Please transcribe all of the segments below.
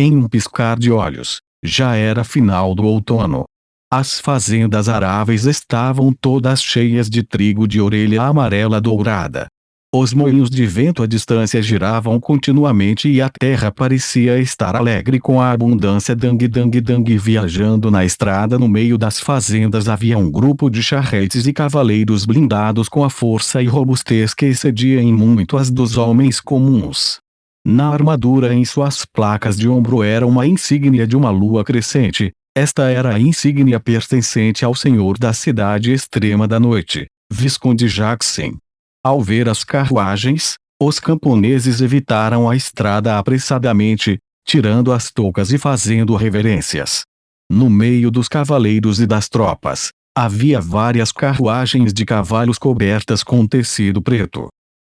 Em um piscar de olhos, já era final do outono. As fazendas aráveis estavam todas cheias de trigo de orelha amarela dourada. Os moinhos de vento à distância giravam continuamente e a terra parecia estar alegre com a abundância dang viajando na estrada. No meio das fazendas havia um grupo de charretes e cavaleiros blindados com a força e robustez que excedia em muito as dos homens comuns. Na armadura em suas placas de ombro era uma insígnia de uma lua crescente. Esta era a insígnia pertencente ao senhor da cidade extrema da noite, Visconde Jackson. Ao ver as carruagens, os camponeses evitaram a estrada apressadamente, tirando as toucas e fazendo reverências. No meio dos cavaleiros e das tropas, havia várias carruagens de cavalos cobertas com tecido preto.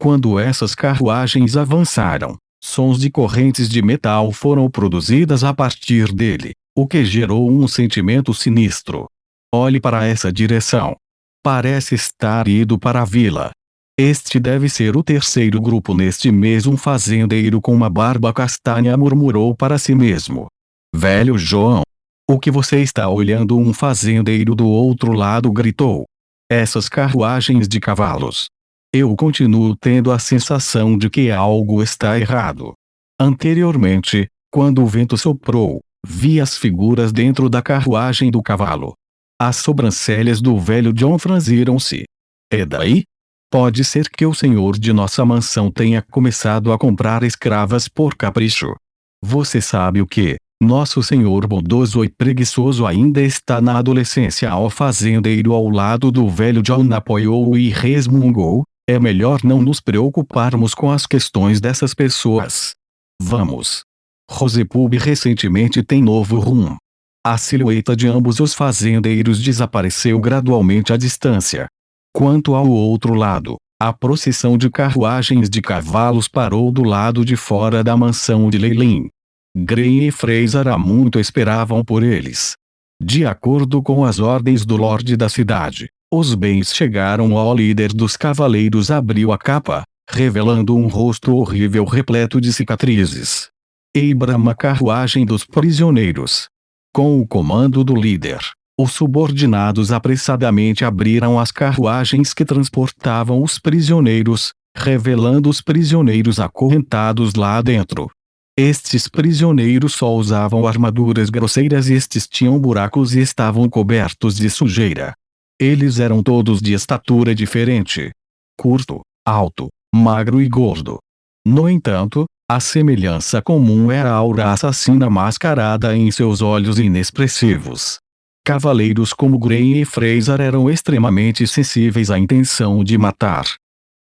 Quando essas carruagens avançaram, sons de correntes de metal foram produzidas a partir dele, o que gerou um sentimento sinistro. Olhe para essa direção. Parece estar indo para a vila. Este deve ser o terceiro grupo neste mês. Um fazendeiro com uma barba castanha murmurou para si mesmo. Velho João. O que você está olhando? Um fazendeiro do outro lado gritou. Essas carruagens de cavalos. Eu continuo tendo a sensação de que algo está errado. Anteriormente, quando o vento soprou, vi as figuras dentro da carruagem do cavalo. As sobrancelhas do velho John franziram-se. E daí? Pode ser que o senhor de nossa mansão tenha começado a comprar escravas por capricho. Você sabe o que? Nosso senhor bondoso e preguiçoso ainda está na adolescência. O fazendeiro ao lado do velho John apoiou e resmungou. É melhor não nos preocuparmos com as questões dessas pessoas. Vamos. Rosepub recentemente tem novo rumo. A silhueta de ambos os fazendeiros desapareceu gradualmente à distância. Quanto ao outro lado, a procissão de carruagens de cavalos parou do lado de fora da mansão de Leilin. Gray e Fraser há muito esperavam por eles. De acordo com as ordens do Lorde da cidade, os bens chegaram ao líder dos cavaleiros. Abriu a capa, revelando um rosto horrível repleto de cicatrizes. Abram a carruagem dos prisioneiros. Com o comando do líder, os subordinados apressadamente abriram as carruagens que transportavam os prisioneiros, revelando os prisioneiros acorrentados lá dentro. Estes prisioneiros só usavam armaduras grosseiras e estes tinham buracos e estavam cobertos de sujeira. Eles eram todos de estatura diferente. Curto, alto, magro e gordo. No entanto, a semelhança comum era a aura assassina mascarada em seus olhos inexpressivos. Cavaleiros como Gray e Fraser eram extremamente sensíveis à intenção de matar.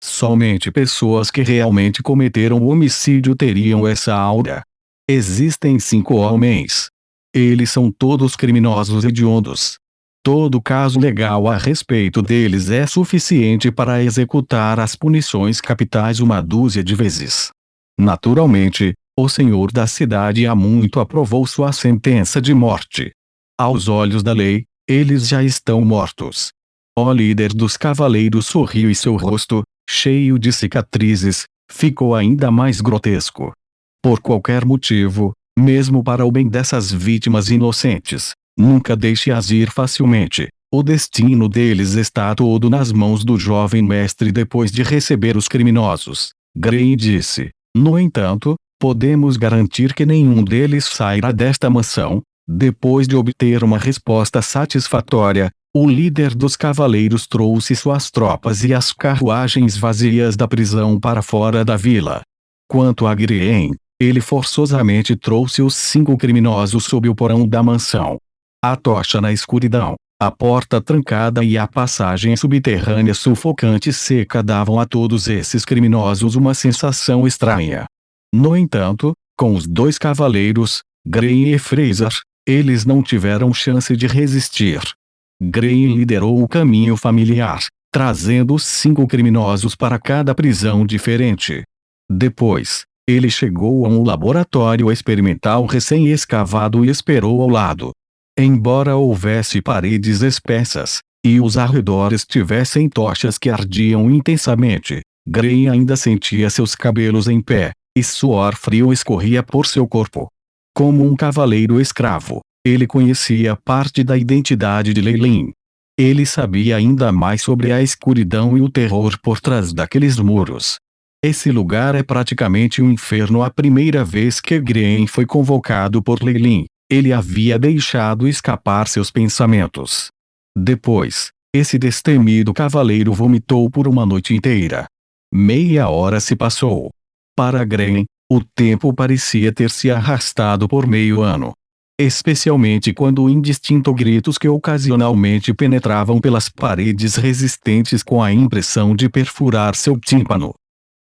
Somente pessoas que realmente cometeram o homicídio teriam essa aura. Existem 5 homens. Eles são todos criminosos hediondos. Todo caso legal a respeito deles é suficiente para executar as punições capitais uma dúzia de vezes. Naturalmente, o senhor da cidade há muito aprovou sua sentença de morte. Aos olhos da lei, eles já estão mortos. O líder dos cavaleiros sorriu e seu rosto, cheio de cicatrizes, ficou ainda mais grotesco. Por qualquer motivo, mesmo para o bem dessas vítimas inocentes, nunca deixe-as ir facilmente. O destino deles está todo nas mãos do jovem mestre. Depois de receber os criminosos, Gray disse. No entanto, podemos garantir que nenhum deles sairá desta mansão. Depois de obter uma resposta satisfatória, o líder dos cavaleiros trouxe suas tropas e as carruagens vazias da prisão para fora da vila. Quanto a Green, ele forçosamente trouxe os 5 criminosos sob o porão da mansão. A tocha na escuridão, a porta trancada e a passagem subterrânea sufocante e seca davam a todos esses criminosos uma sensação estranha. No entanto, com os 2 cavaleiros, Gray e Fraser, eles não tiveram chance de resistir. Gray liderou o caminho familiar, trazendo os 5 criminosos para cada prisão diferente. Depois, ele chegou a um laboratório experimental recém-escavado e esperou ao lado. Embora houvesse paredes espessas, e os arredores tivessem tochas que ardiam intensamente, Gray ainda sentia seus cabelos em pé, e suor frio escorria por seu corpo. Como um cavaleiro escravo, ele conhecia parte da identidade de Leilin. Ele sabia ainda mais sobre a escuridão e o terror por trás daqueles muros. Esse lugar é praticamente um inferno. A primeira vez que Green foi convocado por Leilin, ele havia deixado escapar seus pensamentos. Depois, esse destemido cavaleiro vomitou por uma noite inteira. Meia hora se passou. Para Green, o tempo parecia ter se arrastado por meio ano. Especialmente quando indistintos gritos que ocasionalmente penetravam pelas paredes resistentes com a impressão de perfurar seu tímpano.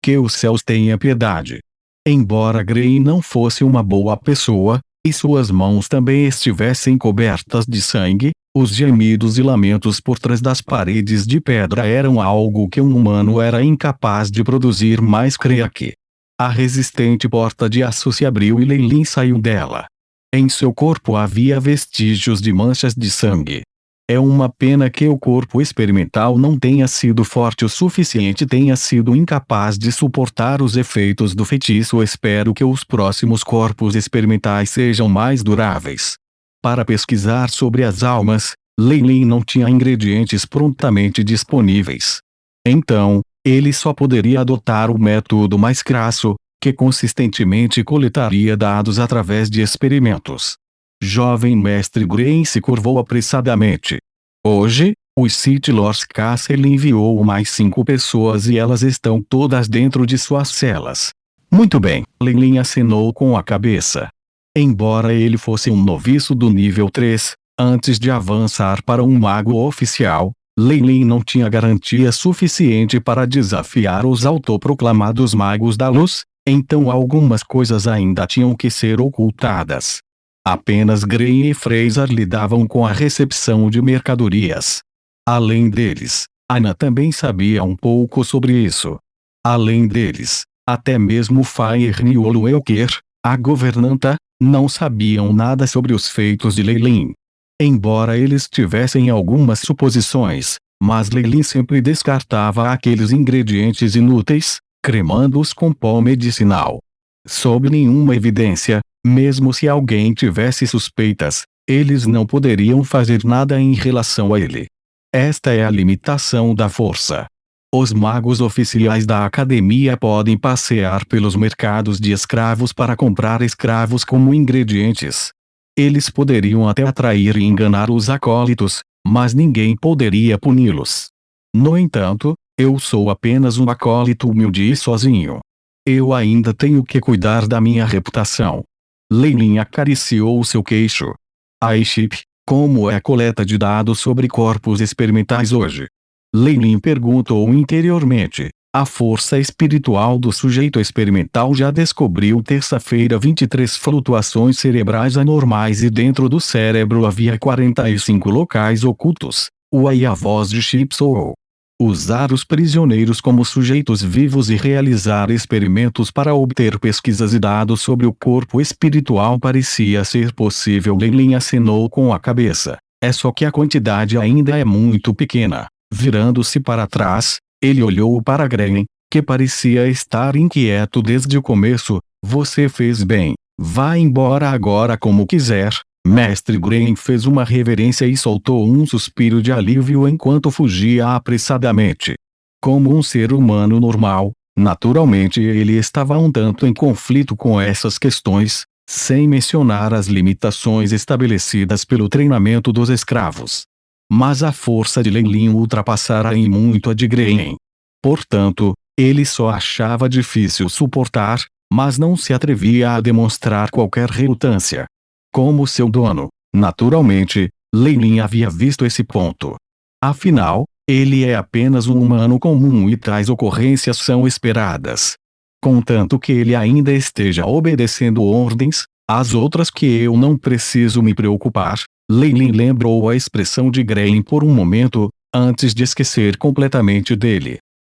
Que os céus tenha piedade. Embora Grey não fosse uma boa pessoa, e suas mãos também estivessem cobertas de sangue, os gemidos e lamentos por trás das paredes de pedra eram algo que um humano era incapaz de produzir. Mais creia que a resistente porta de aço se abriu e Leilin saiu dela. Em seu corpo havia vestígios de manchas de sangue. É uma pena que o corpo experimental não tenha sido forte o suficiente, tenha sido incapaz de suportar os efeitos do feitiço. Espero que os próximos corpos experimentais sejam mais duráveis. Para pesquisar sobre as almas, Leilin não tinha ingredientes prontamente disponíveis. Então, ele só poderia adotar o método mais crasso, que consistentemente coletaria dados através de experimentos. Jovem mestre Green se curvou apressadamente. Hoje, os City Lords Castle enviou mais 5 pessoas e elas estão todas dentro de suas celas. Muito bem, Leilin acenou com a cabeça. Embora ele fosse um noviço do nível 3, antes de avançar para um mago oficial, Leilin não tinha garantia suficiente para desafiar os autoproclamados magos da luz, então algumas coisas ainda tinham que ser ocultadas. Apenas Grey e Fraser lidavam com a recepção de mercadorias. Além deles, Anna também sabia um pouco sobre isso. Além deles, até mesmo Fire e Welker, a governanta, não sabiam nada sobre os feitos de Leilin. Embora eles tivessem algumas suposições, mas Leilin sempre descartava aqueles ingredientes inúteis, cremando-os com pó medicinal. Sob nenhuma evidência, mesmo se alguém tivesse suspeitas, eles não poderiam fazer nada em relação a ele. Esta é a limitação da força. Os magos oficiais da academia podem passear pelos mercados de escravos para comprar escravos como ingredientes. Eles poderiam até atrair e enganar os acólitos, mas ninguém poderia puni-los. No entanto, eu sou apenas um acólito humilde e sozinho. Eu ainda tenho que cuidar da minha reputação. Leilin acariciou seu queixo. Aiship, como é a coleta de dados sobre corpos experimentais hoje? Leilin perguntou interiormente. A força espiritual do sujeito experimental já descobriu terça-feira 23 flutuações cerebrais anormais e dentro do cérebro havia 45 locais ocultos. E a voz de Chip soou. Usar os prisioneiros como sujeitos vivos e realizar experimentos para obter pesquisas e dados sobre o corpo espiritual parecia ser possível. Leilin acenou com a cabeça. É só que a quantidade ainda é muito pequena. Virando-se para trás, ele olhou para Green, que parecia estar inquieto desde o começo. Você fez bem. Vá embora agora como quiser. Mestre Green fez uma reverência e soltou um suspiro de alívio enquanto fugia apressadamente. Como um ser humano normal, naturalmente ele estava um tanto em conflito com essas questões, sem mencionar as limitações estabelecidas pelo treinamento dos escravos. Mas a força de Leilin ultrapassara em muito a de Green. Portanto, ele só achava difícil suportar, mas não se atrevia a demonstrar qualquer relutância. Como seu dono, naturalmente, Leilin havia visto esse ponto. Afinal, ele é apenas um humano comum e tais ocorrências são esperadas. Contanto que ele ainda esteja obedecendo ordens, as outras que eu não preciso me preocupar. Leilin lembrou a expressão de Green por um momento, antes de esquecer completamente dele.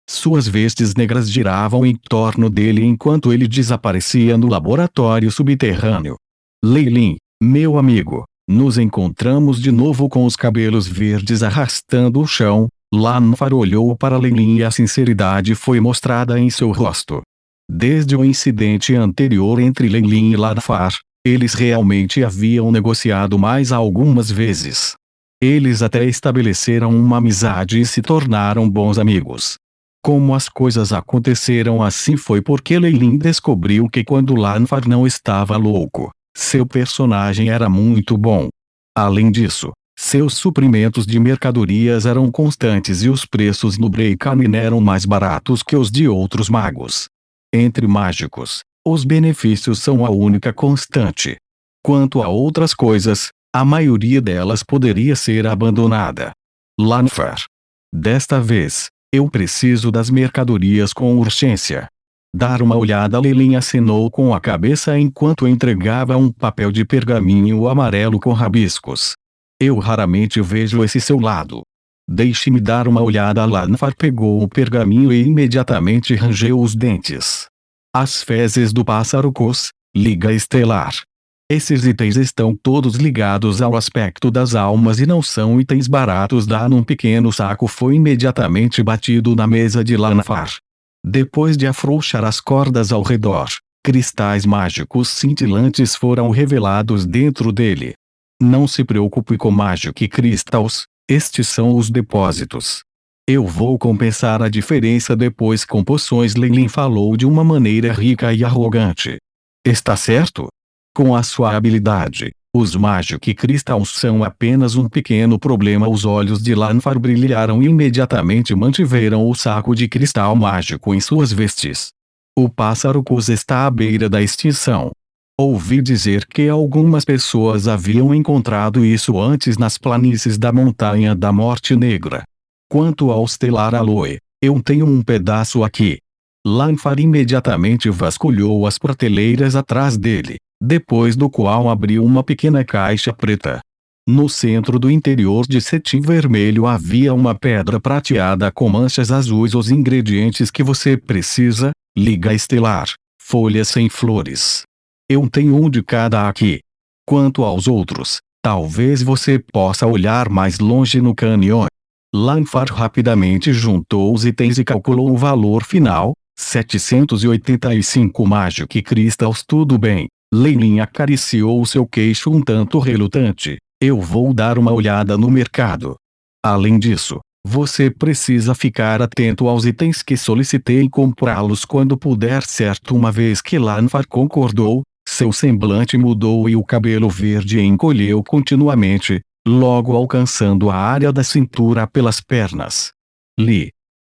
Suas vestes negras giravam em torno dele enquanto ele desaparecia no laboratório subterrâneo. Leilin, meu amigo, nos encontramos de novo com os cabelos verdes arrastando o chão. Lanfar olhou para Leilin e a sinceridade foi mostrada em seu rosto. Desde o incidente anterior entre Leilin e Lanfar, Eles realmente haviam negociado mais algumas vezes. Eles até estabeleceram uma amizade e se tornaram bons amigos. Como as coisas aconteceram assim foi porque Leilin descobriu que quando Lanfar não estava louco, seu personagem era muito bom. Além disso, seus suprimentos de mercadorias eram constantes e os preços no Breacamin eram mais baratos que os de outros magos. Entre mágicos, os benefícios são a única constante. Quanto a outras coisas, a maioria delas poderia ser abandonada. Lanfar. Desta vez, eu preciso das mercadorias com urgência. Dar uma olhada. Leilin acenou com a cabeça enquanto entregava um papel de pergaminho amarelo com rabiscos. Eu raramente vejo esse seu lado. Deixe-me dar uma olhada. Lanfar pegou o pergaminho e imediatamente rangeu os dentes. As fezes do pássaro cos, Liga Estelar. Esses itens estão todos ligados ao aspecto das almas e não são itens baratos. Dar num pequeno saco foi imediatamente batido na mesa de Lanfar. Depois de afrouxar as cordas ao redor, cristais mágicos cintilantes foram revelados dentro dele. Não se preocupe com Magic Crystals, estes são os depósitos. Eu vou compensar a diferença depois com poções. Leilin falou de uma maneira rica e arrogante. Está certo? Com a sua habilidade, os Magic Crystals são apenas um pequeno problema. Os olhos de Lanfar brilharam e imediatamente mantiveram o saco de cristal mágico em suas vestes. O pássaro cos está à beira da extinção. Ouvi dizer que algumas pessoas haviam encontrado isso antes nas planícies da Montanha da Morte Negra. Quanto ao Stellar Aloe, eu tenho um pedaço aqui. Lanfar imediatamente vasculhou as prateleiras atrás dele, depois do qual abriu uma pequena caixa preta. No centro do interior de cetim vermelho havia uma pedra prateada com manchas azuis. Os ingredientes que você precisa: Liga Estelar, folhas sem flores. Eu tenho um de cada aqui. Quanto aos outros, talvez você possa olhar mais longe no canyon. Lanfar rapidamente juntou os itens e calculou o valor final: 785 Magic Crystals. Tudo bem. Leilin acariciou seu queixo um tanto relutante. Eu vou dar uma olhada no mercado. Além disso, você precisa ficar atento aos itens que solicitei e comprá-los quando puder. Certo? Uma vez que Lanfar concordou, seu semblante mudou e o cabelo verde encolheu continuamente, logo alcançando a área da cintura pelas pernas.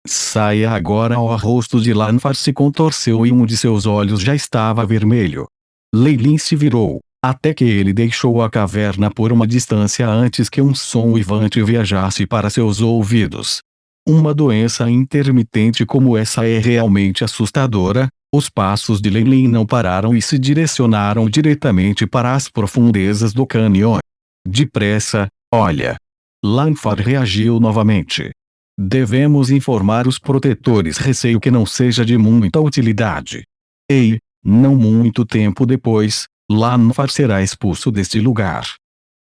Saia agora. O rosto de Lanfar se contorceu e um de seus olhos já estava vermelho. Leilin se virou, até que ele deixou a caverna por uma distância antes que um som uivante viajasse para seus ouvidos. Uma doença intermitente como essa é realmente assustadora. Os passos de Leilin não pararam e se direcionaram diretamente para as profundezas do canyon. Depressa, olha. Lanfar reagiu novamente. Devemos informar os protetores. Receio que não seja de muita utilidade. Ei, não muito tempo depois, Lanfar será expulso deste lugar.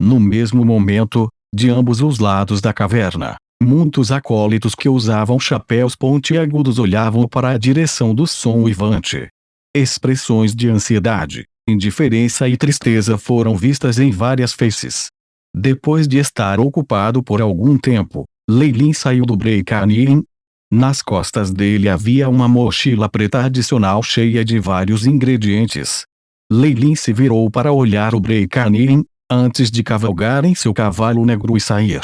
No mesmo momento, de ambos os lados da caverna, muitos acólitos que usavam chapéus pontiagudos olhavam para a direção do som uivante. Expressões de ansiedade, indiferença e tristeza foram vistas em várias faces. Depois de estar ocupado por algum tempo, Leilin saiu do Breacanin. Nas costas dele havia uma mochila preta adicional cheia de vários ingredientes. Leilin se virou para olhar o Breacanin, antes de cavalgar em seu cavalo negro e sair.